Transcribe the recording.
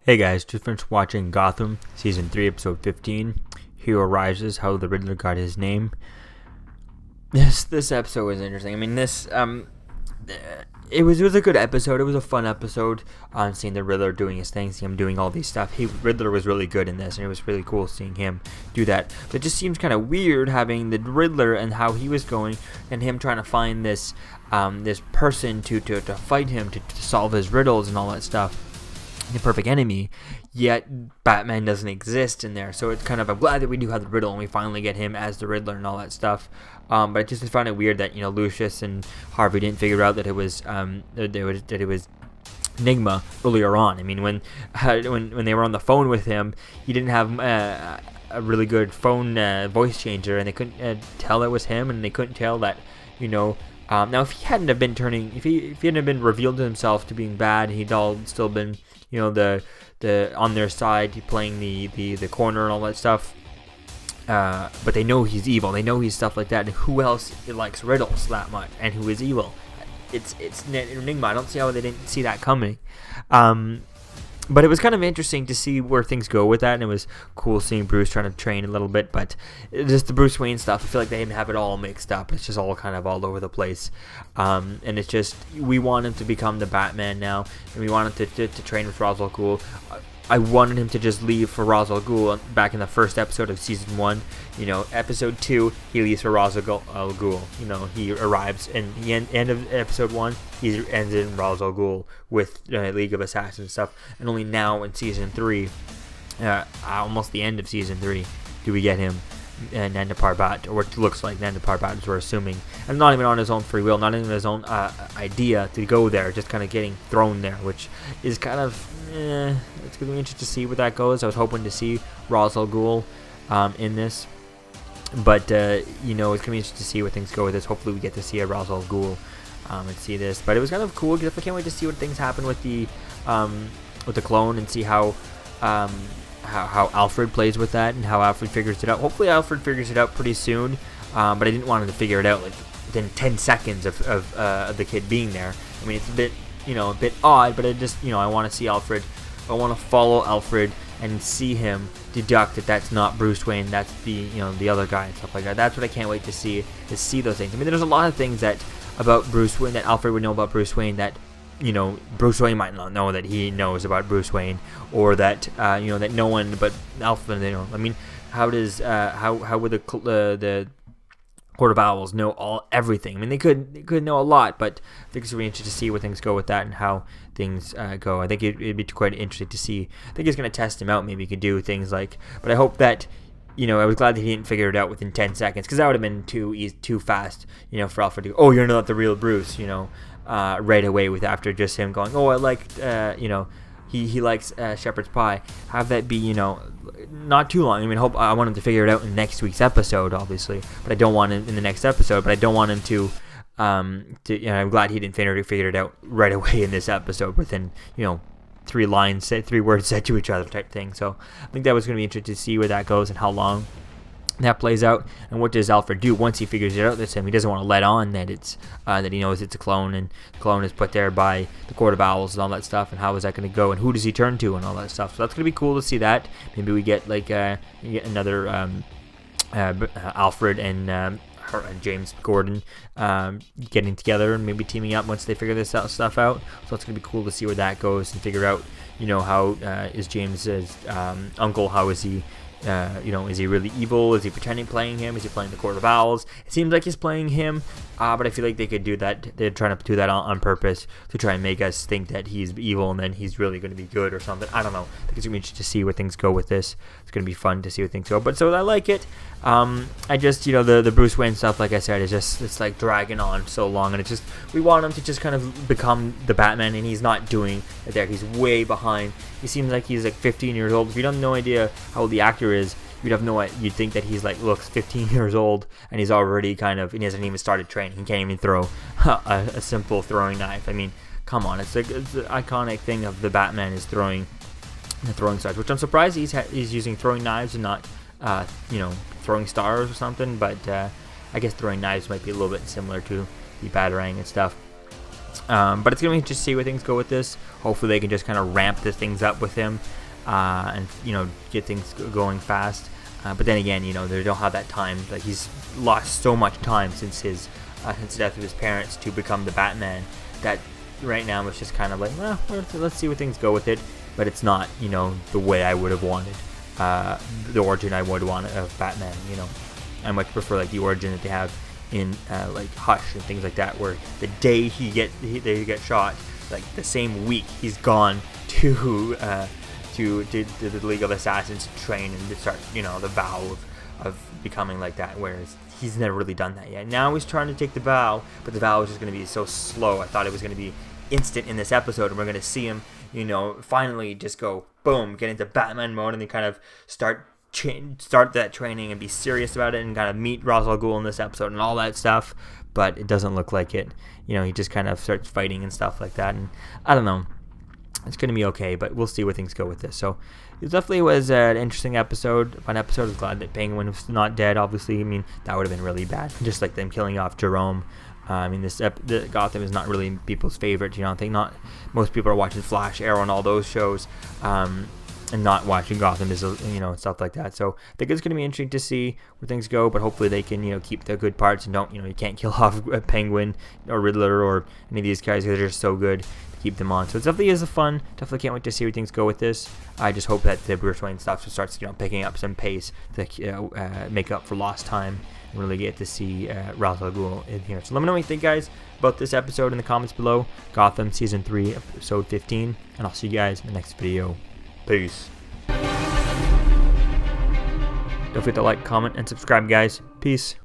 Hey guys, just finished watching Gotham, Season 3, Episode 15, Hero Rises, How the Riddler Got His Name. This episode was interesting. I mean, it was a good episode. It was a fun episode, seeing the Riddler doing his thing, seeing him doing all these stuff. Riddler was really good in this, and it was really cool seeing him do that. But it just seems kind of weird having the Riddler and how he was going, and him trying to find this person to fight him, to solve his riddles and all that stuff. The perfect enemy, yet Batman doesn't exist in there, so it's kind of, I'm glad that we do have the Riddle and we finally get him as the Riddler and all that stuff. But I just found it weird that Lucius and Harvey didn't figure out that it was Enigma earlier on. I mean, when they were on the phone with him, he didn't have a really good phone voice changer, and they couldn't tell it was him, and they couldn't tell that now if he hadn't have been if he hadn't have been revealed to himself to being bad, he'd all still been the on their side, playing the corner and all that stuff. But they know he's evil. They know he's stuff like that. And who else likes riddles that much? And who is evil? It's Enigma. I don't see how they didn't see that coming. But it was kind of interesting to see where things go with that, and it was cool seeing Bruce trying to train a little bit, but just the Bruce Wayne stuff, I feel like they didn't have it all mixed up. It's just all kind of all over the place. And it's just, we want him to become the Batman now, and we want him to train with Ra's al Ghul. I wanted him to just leave for Ra's al Ghul back in the first episode of Season 1. Episode 2, he leaves for Ra's al Ghul. He arrives, and the end of Episode 1, he ends in Ra's al Ghul with League of Assassins and stuff. And only now in Season 3, almost the end of Season 3, do we get him Nanda Parbat, or what looks like Nanda Parbat, as we're assuming. And not even on his own free will, not even his own idea to go there, just kind of getting thrown there, which is kind of, it's going to be interesting to see where that goes. I was hoping to see Ra's al Ghul in this, but it's going to be interesting to see where things go with this. Hopefully we get to see a Ra's al Ghul and see this, but it was kind of cool, because I can't wait to see what things happen with the clone, and see how Alfred plays with that, and how Alfred figures it out. Hopefully Alfred figures it out pretty soon, but I didn't want him to figure it out like within 10 seconds of the kid being there. I mean, it's a bit odd, but I just, I want to see Alfred. I want to follow Alfred and see him deduct that that's not Bruce Wayne, that's the other guy and stuff like that. That's what I can't wait to see, is see those things. I mean, there's a lot of things that about Bruce Wayne that Alfred would know about Bruce Wayne that Bruce Wayne might not know that he knows about Bruce Wayne, or that that no one but Alfred I mean, how would the Court of Owls know everything? I mean, they could know a lot, but I think it's really interesting to see where things go with that and how things go. I think it'd be quite interesting to see. I think he's going to test him out. Maybe he could do things like, but I hope that, I was glad that he didn't figure it out within 10 seconds, because that would have been too fast, for Alfred to go, oh, you're not the real Bruce, right away, with after just him going, oh, I liked, he likes shepherd's pie. Have that be, not too long. I mean, I want him to figure it out in next week's episode, obviously, but I don't want him in the next episode, but I don't want him to I'm glad he didn't figure it out right away in this episode within, 3 words said to each other type thing. So I think that was going to be interesting to see where that goes and how long that plays out, and what does Alfred do once he figures it out that's him. He doesn't want to let on that it's that he knows it's a clone, and the clone is put there by the Court of Owls and all that stuff, and how is that going to go, and who does he turn to, and all that stuff. So that's going to be cool to see that. Maybe we get another Alfred and James Gordon getting together and maybe teaming up once they figure this stuff out. So it's going to be cool to see where that goes, and figure out how is James's uncle, how is he, is he really evil? Is he pretending playing him? Is he playing the Court of Owls? It seems like he's playing him, but I feel like they could do that. They're trying to do that on purpose to try and make us think that he's evil and then he's really going to be good or something. I don't know. I think it's going to be interesting to see where things go with this. It's going to be fun to see where things go. But so I like it. I just, the Bruce Wayne stuff, like I said, is just, it's like dragging on so long, and it's just, we want him to just kind of become the Batman, and he's not doing it there. He's way behind. He seems like he's like 15 years old. If you don't have no idea how old the actor is, you'd think that he's looks 15 years old, and he's already and he hasn't even started training. He can't even throw a simple throwing knife. I mean, come on, it's an iconic thing of the Batman is throwing stars, which I'm surprised he's using throwing knives and not throwing stars or something, but I guess throwing knives might be a little bit similar to the Batarang and stuff. But it's going to be interesting to see where things go with this. Hopefully they can just kind of ramp the things up with him and, get things going fast. But then again, they don't have that time. Like, he's lost so much time since the death of his parents to become the Batman, that right now it's just kind of like, well, let's see where things go with it. But it's not, the way I would have wanted, the origin I would want of Batman. I much prefer like the origin that they have in like Hush and things like that, where the day he get shot, like the same week he's gone to the League of Assassins to train and to start, the vow of becoming like that, whereas he's never really done that yet. Now he's trying to take the vow, but the vow is just going to be so slow. I thought it was going to be instant in this episode, and we're going to see him, finally just go boom, get into Batman mode, and then kind of start that training and be serious about it, and kind of meet Ra's al Ghul in this episode and all that stuff. But it doesn't look like it. He just kind of starts fighting and stuff like that, and I don't know. It's going to be okay, but we'll see where things go with this. So it definitely was an interesting episode, fun episode. I was glad that Penguin was not dead, obviously. I mean, that would have been really bad, just like them killing off Jerome. The Gotham is not really people's favorite. I think not most people are watching Flash, Arrow, and all those shows, and not watching Gotham is stuff like that. So I think it's going to be interesting to see where things go. But hopefully they can keep the good parts and don't you can't kill off Penguin or Riddler or any of these guys because they're just so good. Keep them on. So it definitely is fun. Definitely can't wait to see where things go with this. I just hope that the Bruce Wayne stuff starts picking up some pace to make up for lost time and really get to see Ra's al Ghul in here. So let me know what you think, guys, about this episode in the comments below. Gotham Season 3, Episode 15. And I'll see you guys in the next video. Peace. Don't forget to like, comment, and subscribe, guys. Peace.